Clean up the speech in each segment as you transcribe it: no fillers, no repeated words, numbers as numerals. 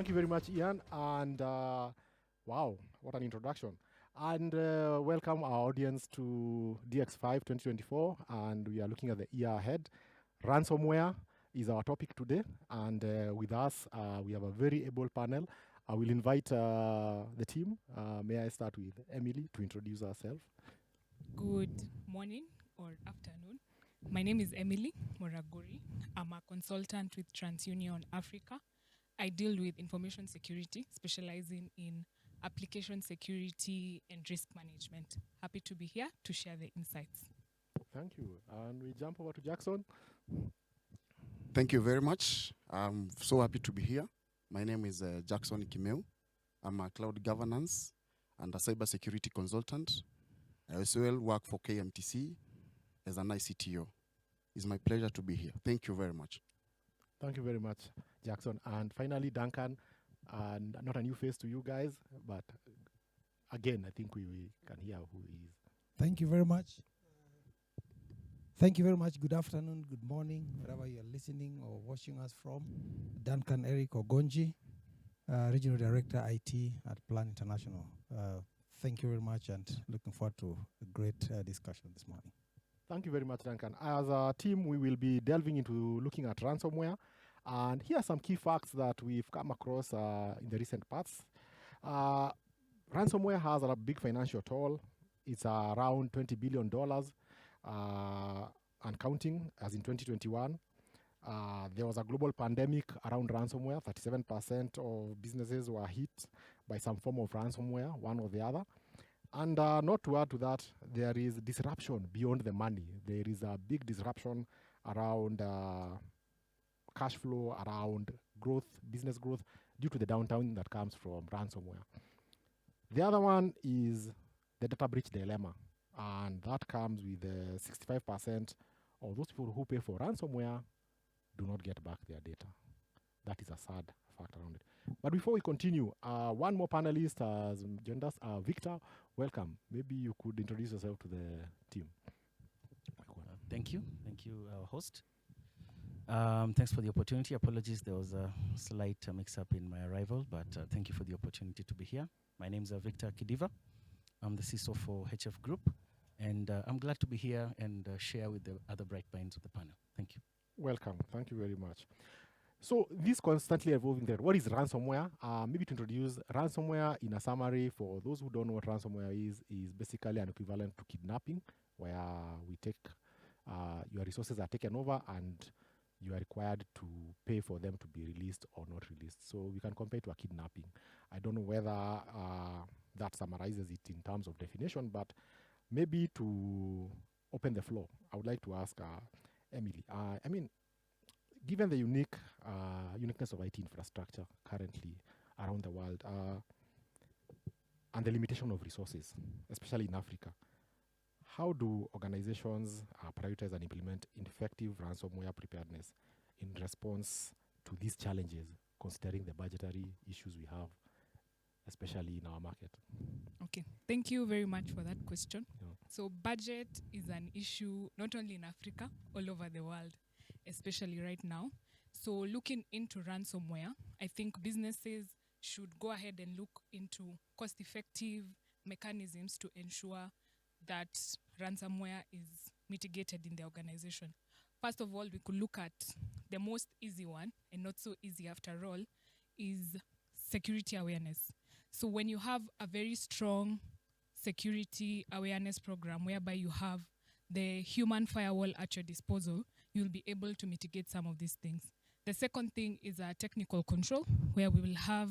Thank you very much, Ian. And wow, what an introduction. And welcome our audience to DX5 2024. And we are looking at the year ahead. Ransomware is our topic today. And with us, we have a very able panel. I will invite the team. May I start with Emily to introduce herself? Good morning or afternoon. My name is Emily Moraguri. I'm a consultant with TransUnion Africa. I deal with information security, specializing in application security and risk management. Happy to be here to share the insights. Thank you. And we jump over to Jackson. Thank you very much. I'm so happy to be here. My name is Jackson Kimeu. I'm a cloud governance and a cybersecurity consultant. I also work for KMTC as an ICTO. It's my pleasure to be here. Thank you very much. Thank you very much, Jackson. And finally, Duncan, and not a new face to you guys, but again, I think we can hear who he is. Thank you very much. Thank you very much. Good afternoon, good morning, wherever you're listening or watching us from. Duncan Eric Ogonji, Regional Director IT at Plan International. Thank you very much and looking forward to a great discussion this morning. Thank you very much, Duncan. As a team, we will be delving into looking at ransomware. And here are some key facts that we've come across in the recent past. Ransomware has a big financial toll. It's around $20 billion and counting, as in 2021. There was a global pandemic around ransomware. 37% of businesses were hit by some form of ransomware, one or the other. And not to add to that, there is disruption beyond the money. There is a big disruption around cash flow, around growth, business growth, due to the downturn that comes from ransomware. The other one is the data breach dilemma. And that comes with 65% of those people who pay for ransomware do not get back their data. That is a sad fact around it. But before we continue, one more panelist has joined us. Victor, welcome. Maybe you could introduce yourself to the team. Thank you, host. Thanks for the opportunity. Apologies, there was a slight mix-up in my arrival, but thank you for the opportunity to be here. My name is Victor Kidiva. I'm the CISO for HF Group, and I'm glad to be here and share with the other bright minds of the panel. Thank you. Welcome. Thank you very much. So this constantly evolving threat, what is ransomware? Maybe to introduce ransomware in a summary for those who don't know what ransomware is basically an equivalent to kidnapping, where we take your resources are taken over and you are required to pay for them to be released or not released. So we can compare it to a kidnapping. I don't know whether that summarizes it in terms of definition, but maybe to open the floor, I would like to ask Emily. I mean, given the uniqueness of IT infrastructure currently around the world and the limitation of resources, especially in Africa, how do organizations prioritize and implement effective ransomware preparedness in response to these challenges, considering the budgetary issues we have, especially in our market? Okay, thank you very much for that question. Yeah. So budget is an issue not only in Africa, all over the world, especially right now. So looking into ransomware, I think businesses should go ahead and look into cost-effective mechanisms to ensure that ransomware is mitigated in the organization. First of all, we could look at the most easy one, and not so easy after all, is security awareness. So when you have a very strong security awareness program whereby you have the human firewall at your disposal, you'll be able to mitigate some of these things. The second thing is a technical control, where we will have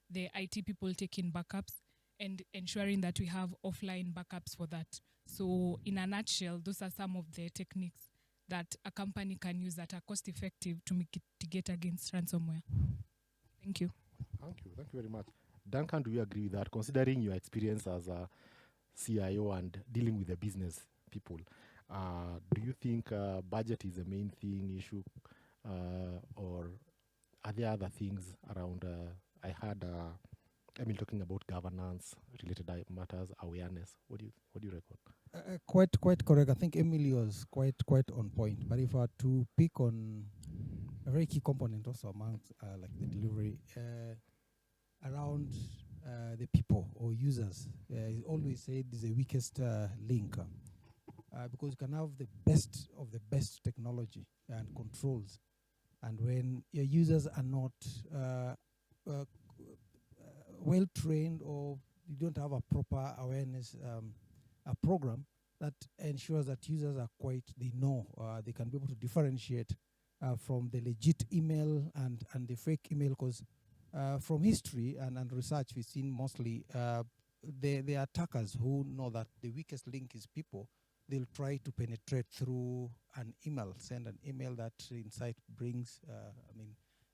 the IT people taking backups and ensuring that we have offline backups for that. So in a nutshell, those are some of the techniques that a company can use that are cost effective to mitigate against ransomware. Thank you. Thank you. Thank you very much. Duncan, do you agree with that? Considering your experience as a CIO and dealing with the business people, do you think budget is the main issue, or are there other things around? I heard Emil talking about governance related matters, awareness. What do you reckon? Quite correct. I think Emily was quite on point. But if I were to pick on a very key component also amongst like the delivery, around the people or users. It's always said is the weakest link because you can have the best of the best technology and controls, and when your users are not well trained, or you don't have a proper awareness a program that ensures that users are they know, they can be able to differentiate from the legit email and the fake email, because from history and research, we've seen mostly the attackers who know that the weakest link is people. They'll try to penetrate through an email, send an email that inside brings,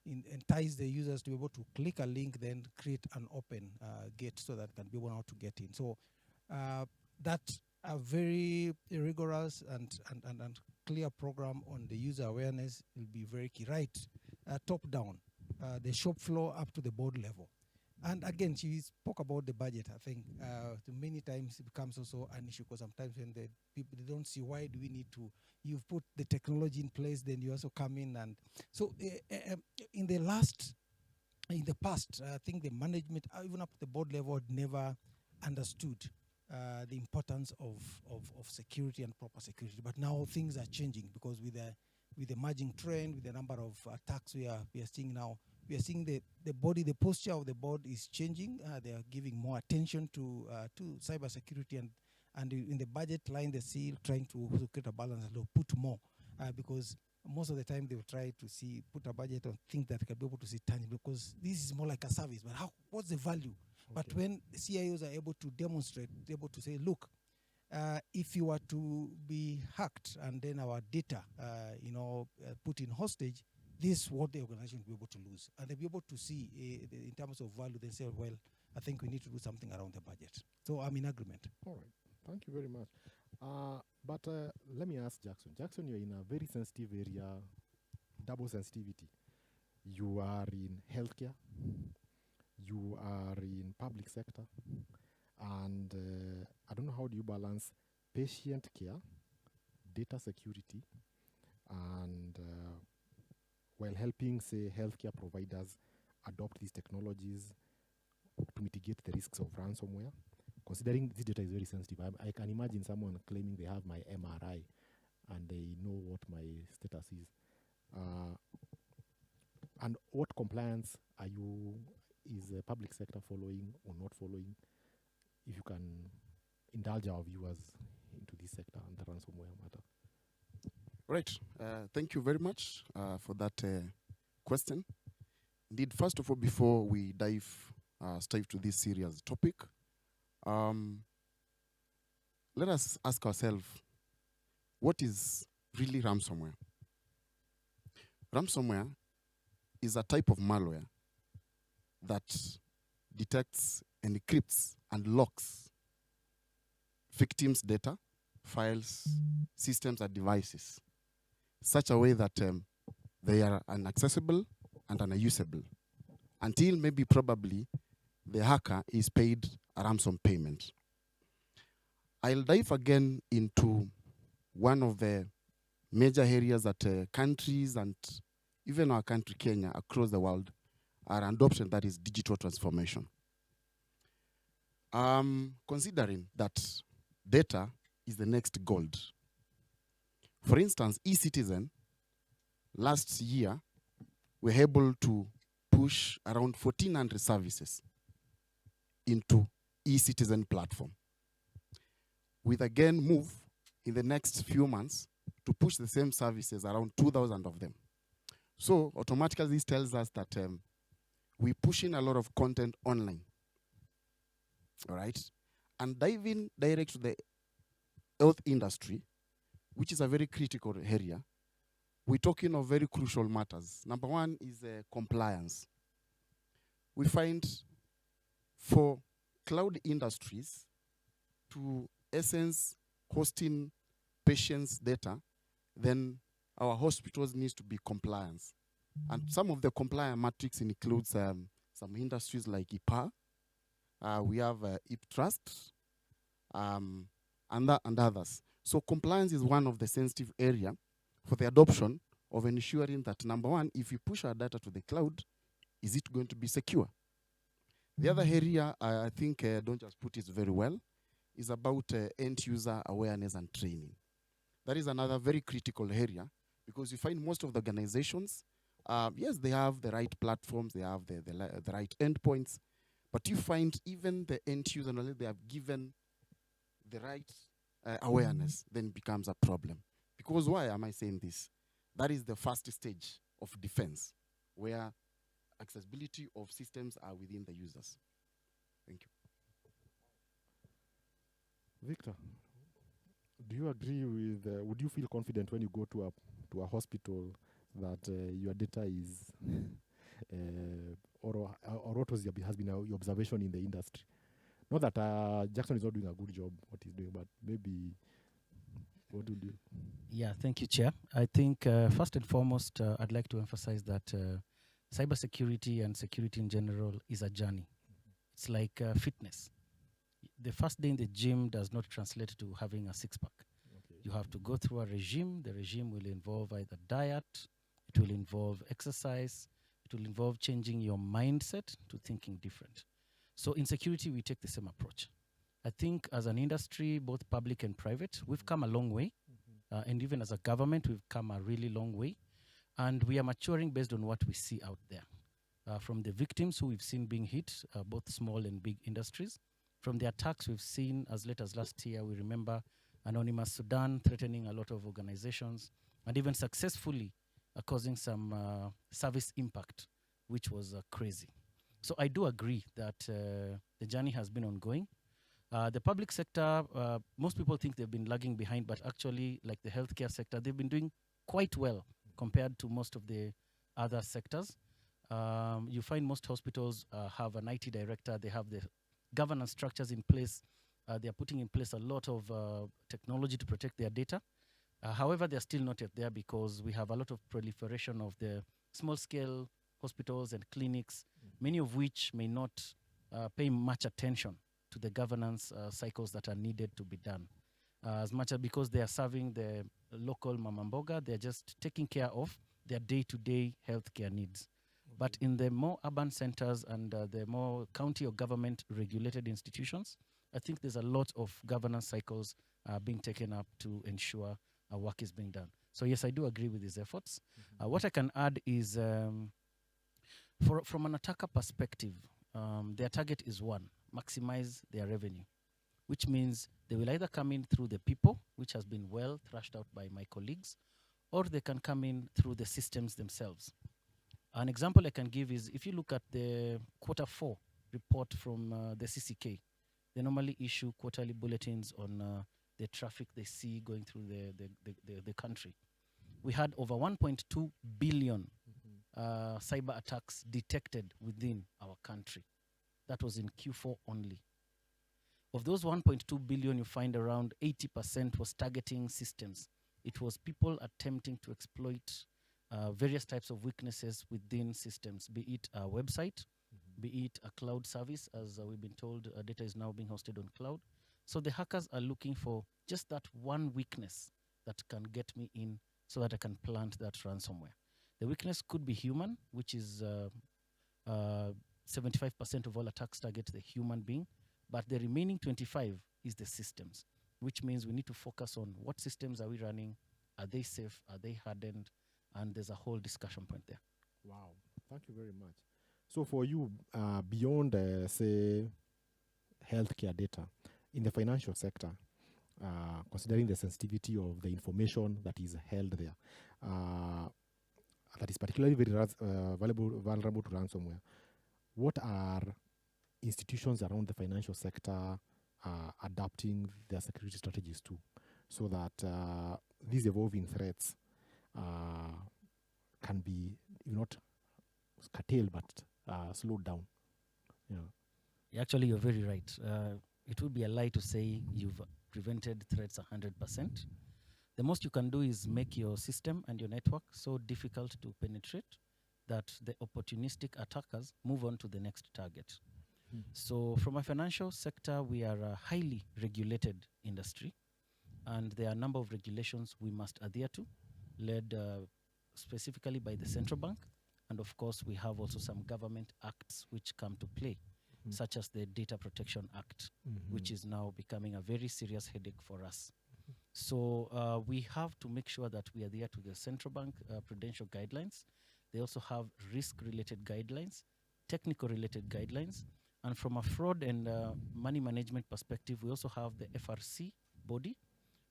entice the users to be able to click a link, then create an open gate so that can be able to get in. So that a very rigorous and clear program on the user awareness will be very key, right? Top down, the shop floor up to the board level. And again, she spoke about the budget. I think many times it becomes also an issue, because sometimes when the people, they don't see why do we need to, you've put the technology in place, then you also come in. And so in the past, I think the management, even up to the board level, had never understood the importance of security and proper security. But now things are changing, because with the emerging trend, with the number of attacks we are seeing now, we are seeing the posture of the board is changing. They are giving more attention to cybersecurity, and in the budget line, they're still trying to create a balance and put more, because most of the time they will try to put a budget on things that can be able to see tangible, because this is more like a service. But what's the value? Okay. But when CIOs are able to demonstrate, able to say, look, if you were to be hacked and then our data, put in hostage, this is what the organization will be able to lose. And they'll be able to see in terms of value, they say, well, I think we need to do something around the budget. So I'm in agreement. All right. Thank you very much. But let me ask Jackson. Jackson, you're in a very sensitive area, double sensitivity. You are in healthcare. You are in public sector. And I don't know, how do you balance patient care, data security, and while helping, say, healthcare providers adopt these technologies to mitigate the risks of ransomware? Considering this data is very sensitive, I can imagine someone claiming they have my MRI and they know what my status is. And what compliance is the public sector following or not following? If you can indulge our viewers into this sector and the ransomware matter. Right. Thank you very much for that question. Indeed, first of all, before we dive to this serious topic, let us ask ourselves, what is really ransomware? Ransomware is a type of malware that detects, encrypts, and locks victims' data, files, systems, and devices, such a way that they are inaccessible and unusable, until maybe probably the hacker is paid a ransom payment. I'll dive again into one of the major areas that countries and even our country, Kenya, across the world are adopting, that is digital transformation. Considering that data is the next gold. For instance, eCitizen, last year, we were able to push around 1,400 services into eCitizen platform. With again move in the next few months to push the same services, around 2,000 of them. So automatically this tells us that we're pushing a lot of content online. All right? And diving direct to the health industry, which is a very critical area, we're talking of very crucial matters. Number one is compliance. We find for cloud industries to essence hosting patients' data, then our hospitals needs to be compliance. And some of the compliance metrics includes some industries like IPA, we have IPTrust, and others. So compliance is one of the sensitive area for the adoption of ensuring that, number one, if you push our data to the cloud, is it going to be secure? The other area, I think Don't Just put it very well, is about end user awareness and training. That is another very critical area because you find most of the organizations, yes, they have the right platforms, they have the right endpoints, but you find even the end user, unless they have given the right awareness, then it becomes a problem. Because why am I saying this? That is the first stage of defense, where accessibility of systems are within the users. Thank you. Victor, do you agree with, would you feel confident when you go to a hospital that your data is, or what has been your observation in the industry? Not that Jackson is not doing a good job, what he's doing, but maybe what would you? Yeah, thank you, Chair. I think first and foremost, I'd like to emphasize that cybersecurity and security in general is a journey. It's like fitness. The first day in the gym does not translate to having a six-pack. Okay. You have to go through a regime. The regime will involve either diet, it will involve exercise, it will involve changing your mindset to thinking different. So in security, we take the same approach. I think as an industry, both public and private, we've come a long way. And even as a government, we've come a really long way. And we are maturing based on what we see out there. From the victims who we've seen being hit, both small and big industries. From the attacks we've seen as late as last year, we remember Anonymous Sudan threatening a lot of organizations and even successfully causing some service impact, which was crazy. So I do agree that the journey has been ongoing. The public sector, most people think they've been lagging behind, but actually, like the healthcare sector, they've been doing quite well compared to most of the other sectors. You find most hospitals have an IT director, they have the governance structures in place. They are putting in place a lot of technology to protect their data. However, they're still not yet there because we have a lot of proliferation of the small-scale hospitals and clinics, many of which may not pay much attention to the governance cycles that are needed to be done. As much as because they are serving the local mamamboga, they're just taking care of their day-to-day healthcare needs. But in the more urban centers and the more county or government regulated institutions, I think there's a lot of governance cycles being taken up to ensure work is being done. So yes, I do agree with these efforts. What I can add is, from an attacker perspective, their target is one, maximize their revenue, which means they will either come in through the people, which has been well thrashed out by my colleagues, or they can come in through the systems themselves. An example I can give is if you look at the Q4 report from the CCK, they normally issue quarterly bulletins on the traffic they see going through the country. We had over 1.2 billion cyber attacks detected within our country. That was in Q4 only. Of those 1.2 billion, you find around 80% was targeting systems. It was people attempting to exploit various types of weaknesses within systems, be it a website, be it a cloud service, as we've been told data is now being hosted on cloud. So the hackers are looking for just that one weakness that can get me in so that I can plant that ransomware. The weakness could be human, which is 75% of all attacks target the human being, but the remaining 25 is the systems, which means we need to focus on what systems are we running, are they safe, are they hardened, and there's a whole discussion point there. Wow, thank you very much. So for you, beyond, say, healthcare data, in the financial sector, considering the sensitivity of the information that is held there, that is particularly very vulnerable to ransomware, what are institutions around the financial sector adapting their security strategies to, so that these evolving threats can be, if not curtailed, but slowed down? Actually, you're very right. It would be a lie to say you've prevented threats 100%. The most you can do is make your system and your network so difficult to penetrate that the opportunistic attackers move on to the next target. So from a financial sector, we are a highly regulated industry, and there are a number of regulations we must adhere to, led specifically by the central bank. And of course, we have also some government acts which come to play. such as the Data Protection Act, which is now becoming a very serious headache for us. So we have to make sure that we adhere to the central bank prudential guidelines. They also have risk-related guidelines, technical-related guidelines, and from a fraud and money management perspective, we also have the FRC body,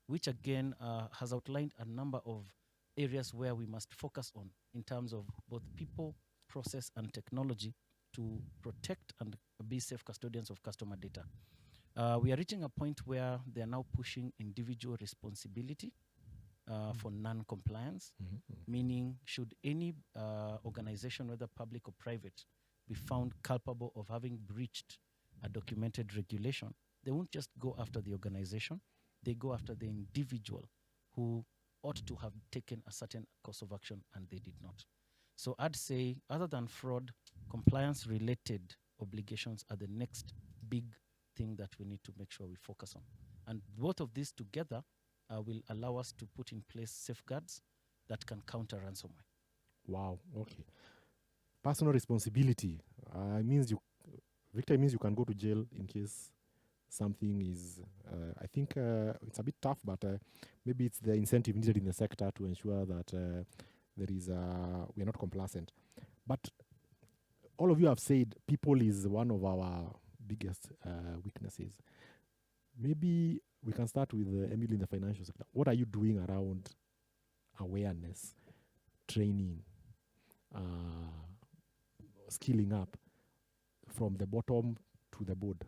which again has outlined a number of areas where we must focus on in terms of both people, process, and technology to protect and be safe custodians of customer data. We are reaching a point where they are now pushing individual responsibility for non-compliance, meaning should any organization, whether public or private, be found culpable of having breached a documented regulation, they won't just go after the organization, they go after the individual who ought to have taken a certain course of action and they did not. So I'd say, other than fraud, compliance-related obligations are the next big thing that we need to make sure we focus on. And both of these together will allow us to put in place safeguards that can counter ransomware. Wow, okay. Personal responsibility means Victor, means you can go to jail in case something is, I think it's a bit tough, but maybe it's the incentive needed in the sector to ensure that we are not complacent. But all of you have said people is one of our biggest weaknesses. Maybe we can start with Emily in the financial sector. What are you doing around awareness, training, skilling up from the bottom to the board?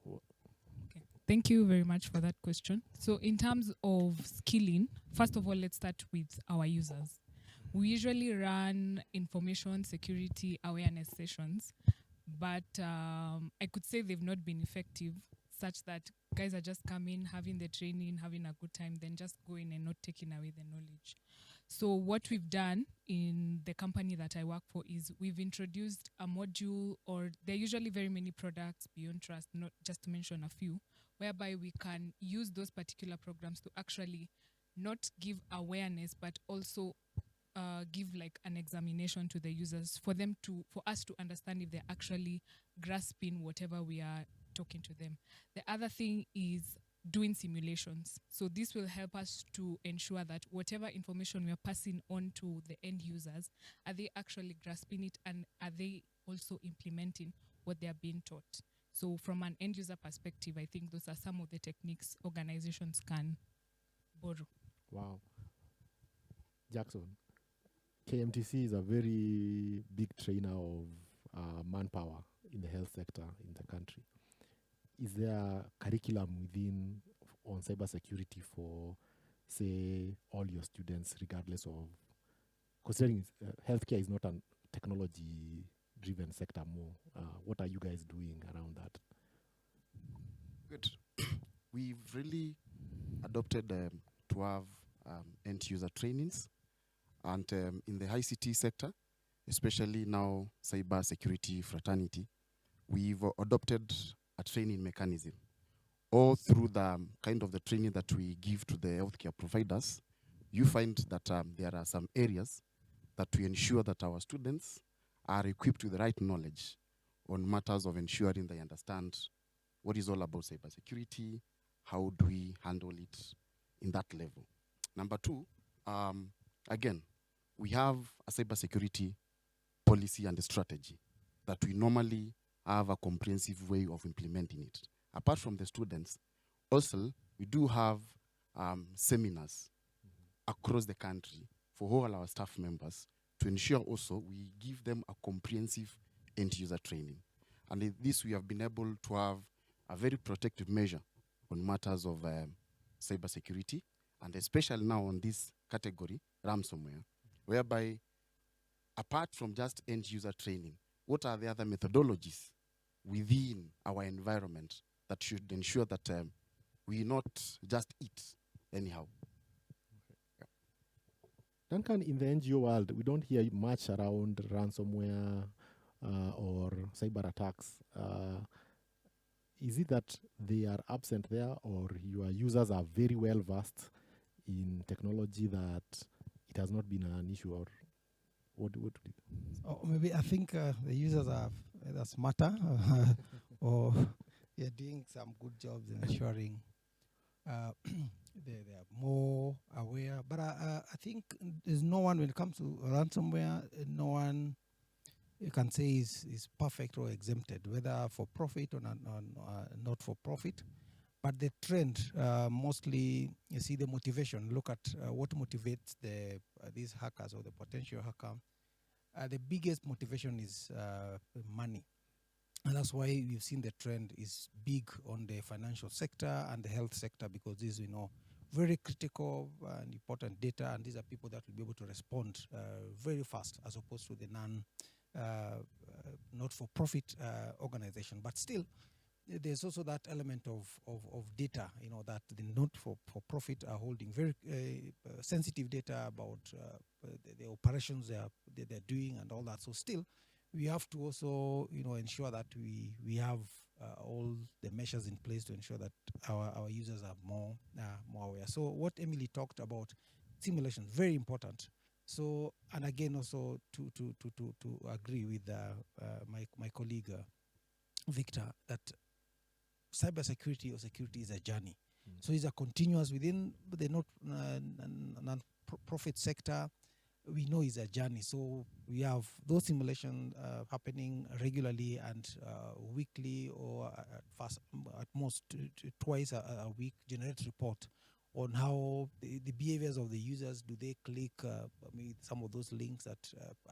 Okay. Thank you very much for that question. So in terms of skilling, first of all, let's start with our users. We usually run information security awareness sessions, but I could say they've not been effective, such that guys are just coming, having the training, having a good time, then just going and not taking away the knowledge. So what we've done in the company that I work for is we've introduced a module, or there are usually very many products beyond trust, not just to mention a few, whereby we can use those particular programs to actually not give awareness, but also give like an examination to the users for us to understand if they're actually grasping whatever we are talking to them. The other thing is doing simulations. So this will help us to ensure that whatever information we are passing on to the end users, are they actually grasping it, and are they also implementing what they are being taught? So from an end user perspective, I think those are some of the techniques organizations can borrow. Wow. Jackson, KMTC is a very big trainer of manpower in the health sector in the country. Is there a curriculum within on cybersecurity for, say, all your students, regardless of, considering healthcare is not a technology-driven sector more? What are you guys doing around that? Good. We've really adopted to have end-user trainings, and in the ICT sector, especially now cybersecurity fraternity, we've adopted a training mechanism. All through the kind of the training that we give to the healthcare providers, you find that there are some areas that we ensure that our students are equipped with the right knowledge on matters of ensuring they understand what is all about cybersecurity, how do we handle it in that level. Number two, again, we have a cybersecurity policy and a strategy that we normally have a comprehensive way of implementing it. Apart from the students, also, we do have seminars across the country for all our staff members to ensure also we give them a comprehensive end-user training. And in this, we have been able to have a very protective measure on matters of cybersecurity, and especially now on this category, ransomware, whereby apart from just end-user training, what are the other methodologies within our environment that should ensure that we not just eat anyhow? Yeah. Duncan, in the NGO world, we don't hear much around ransomware or cyber attacks. Is it that they are absent there, or your users are very well versed in technology that it has not been an issue? Or What Or maybe I think the users are either smarter or they're doing some good jobs in ensuring they are more aware. But I think there's no one, when it comes to ransomware, no one you can say is perfect or exempted, whether for profit or not for profit. But the trend, mostly, you see the motivation. Look at what motivates these hackers or the potential hacker. The biggest motivation is money. And that's why we've seen the trend is big on the financial sector and the health sector, because these, very critical and important data, and these are people that will be able to respond very fast, as opposed to the not-for-profit organization. But still, there's also that element of data, that the not-for-profit are holding very sensitive data about the operations they're doing and all that. So still, we have to also, ensure that we have all the measures in place to ensure that our users are more aware. So what Emily talked about, simulation, very important. So, and again, also to agree with my colleague Victor, that cybersecurity or security is a journey. So it's a continuous within the non-profit sector. We know it's a journey. So we have those simulations happening regularly and weekly, or at most twice a week, generate report on how the behaviors of the users. Do they click some of those links that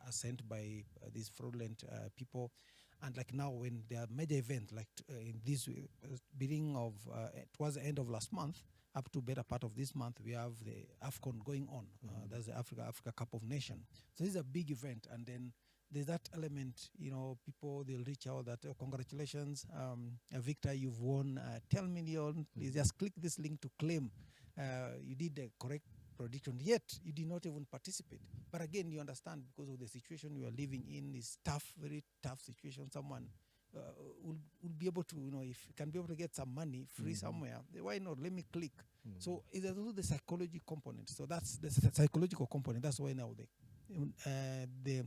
are sent by these fraudulent people? And like now, when there are major events, like in this beginning of, towards the end of last month, up to better part of this month, we have the AFCON going on. That's the Africa Cup of Nations. So this is a big event. And then there's that element, people, they'll reach out that, congratulations, Victor, you've won 10 million. Please just click this link to claim you did the correct prediction, yet you did not even participate. But again, you understand, because of the situation you are living in is tough, very tough situation. Someone will be able to, if you can be able to get some money free somewhere, why not? Let me click. So it's also the psychology component. So that's the psychological component. That's why now the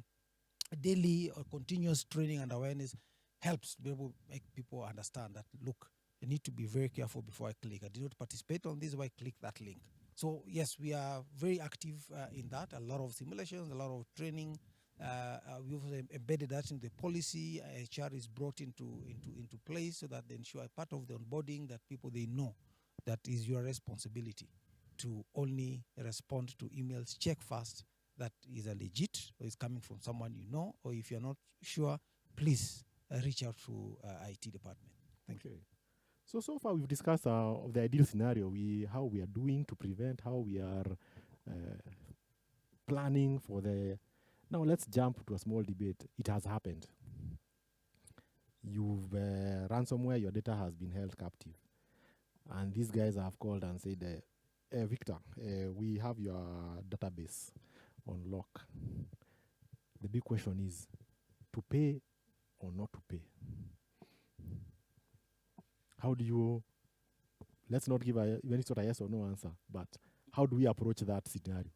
daily or continuous training and awareness helps to be able to make people understand that, look, I need to be very careful before I click. I did not participate on this, why click that link? So yes, we are very active in that. A lot of simulations, a lot of training. We've embedded that in the policy. HR is brought into place, so that they ensure part of the onboarding that people, they know that is your responsibility to only respond to emails. Check first that is a legit, or is coming from someone you know, or if you're not sure, please reach out to IT department. Thank you. So far we've discussed of the ideal scenario, how we are doing to prevent, how we are planning for the. Now let's jump to a small debate. It has happened. You've ransomware, your data has been held captive, and these guys have called and said, Victor, we have your database on lock. The big question is to pay or not to pay. How do you, let's not give even it's not a yes or no answer, but how do we approach that scenario?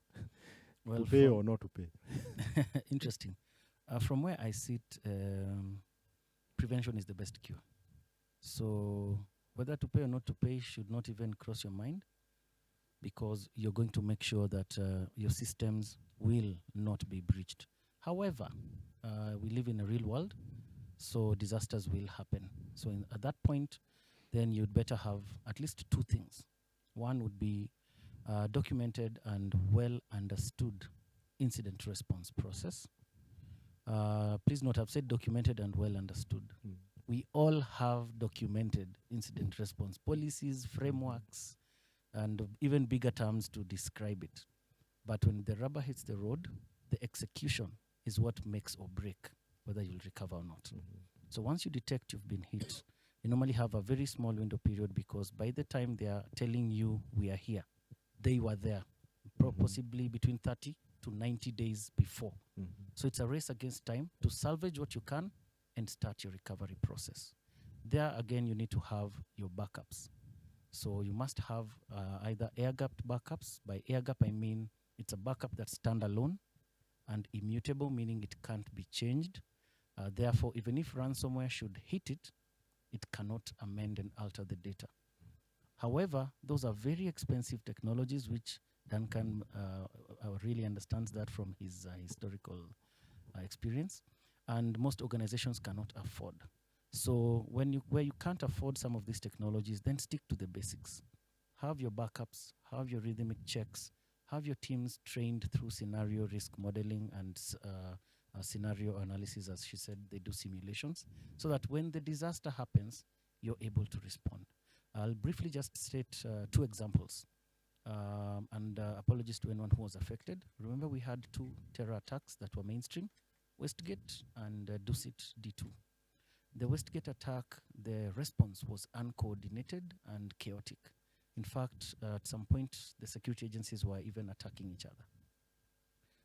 Well, to pay or not to pay? Interesting. From where I sit, prevention is the best cure. So whether to pay or not to pay should not even cross your mind, because you're going to make sure that your systems will not be breached. However, we live in a real world, so disasters will happen. So at that point, then you'd better have at least two things. One would be documented and well understood incident response process. Please note, I've said documented and well understood. We all have documented incident response policies, frameworks, and even bigger terms to describe it. But when the rubber hits the road, the execution is what makes or break whether you'll recover or not. So once you detect you've been hit, you normally have a very small window period, because by the time they are telling you we are here, they were there, possibly between 30 to 90 days before. So it's a race against time to salvage what you can and start your recovery process. There again, you need to have your backups. So you must have either air-gapped backups. By air-gap, I mean it's a backup that's standalone, and immutable, meaning it can't be changed. Therefore, even if ransomware should hit it, it cannot amend and alter the data. However, those are very expensive technologies, which Duncan really understands that from his historical experience, and most organizations cannot afford. So where you can't afford some of these technologies, then stick to the basics. Have your backups, have your rhythmic checks, have your teams trained through scenario risk modeling and scenario analysis. As she said, they do simulations, so that when the disaster happens, you're able to respond. I'll briefly just state 2 examples. And apologies to anyone who was affected. Remember, we had 2 terror attacks that were mainstream, Westgate and dissect D2. The Westgate attack, the response was uncoordinated and chaotic. In fact, at some point, the security agencies were even attacking each other.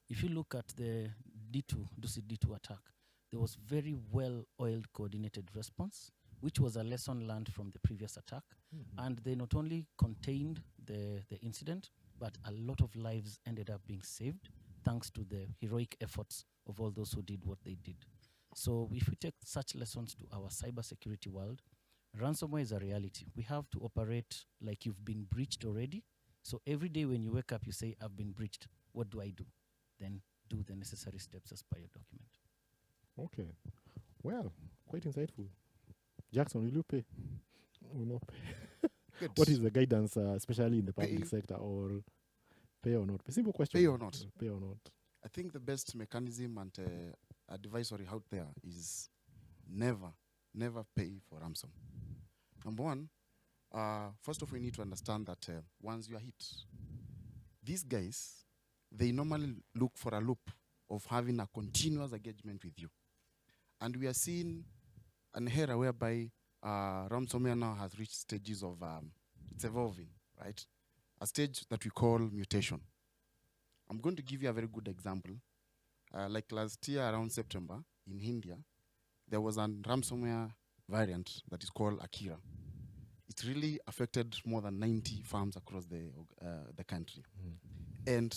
If you look at the dissect D2 attack, there was very well-oiled coordinated response, which was a lesson learned from the previous attack. And they not only contained the incident, but a lot of lives ended up being saved thanks to the heroic efforts of all those who did what they did. So if we take such lessons to our cybersecurity world, ransomware is a reality. We have to operate like you've been breached already. So every day when you wake up, you say, I've been breached. What do I do? Then do the necessary steps as per your document. Okay. Well, quite insightful. Jackson, will you pay? Will not pay. Good. What is the guidance, especially in the public Pay. sector, or pay or not? Simple question. Pay or not? Pay or not? I think the best mechanism and advisory out there is never pay for ransom. Number one, first of all, you need to understand that once you are hit, these guys, they normally look for a loop of having a continuous engagement with you. And we are seeing an era whereby ransomware now has reached stages of, it's evolving, right? A stage that we call mutation. I'm going to give you a very good example. Like last year around September in India, there was a ransomware variant that is called Akira. It really affected more than 90 firms across the country. And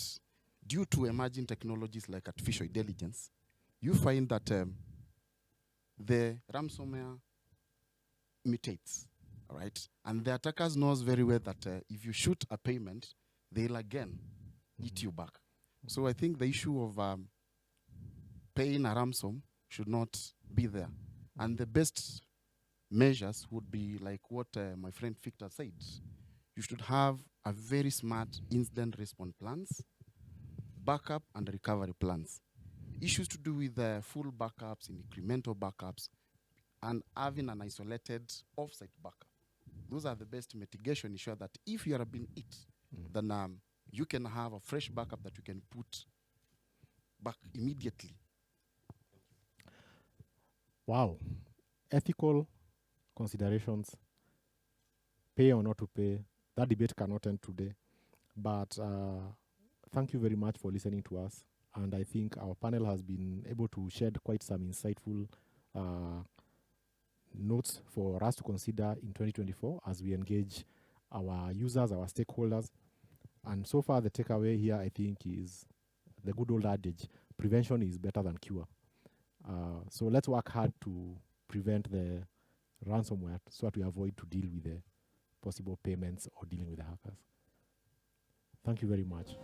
due to emerging technologies like artificial intelligence, you find that the ransomware mutates, all right? And the attackers knows very well that if you shoot a payment, they'll again eat you back. So I think the issue of paying a ransom should not be there. And the best measures would be like what my friend Victor said. You should have a very smart incident response plans, backup and recovery plans. Issues to do with full backups and incremental backups, and having an isolated offsite backup. Those are the best mitigation ensure that if you are being hit, then you can have a fresh backup that you can put back immediately. Wow. Ethical considerations, pay or not to pay, that debate cannot end today. But thank you very much for listening to us. And I think our panel has been able to shed quite some insightful notes for us to consider in 2024 as we engage our users, our stakeholders. And so far, the takeaway here, I think, is the good old adage, prevention is better than cure. So let's work hard to prevent the ransomware so that we avoid to deal with the possible payments or dealing with the hackers. Thank you very much.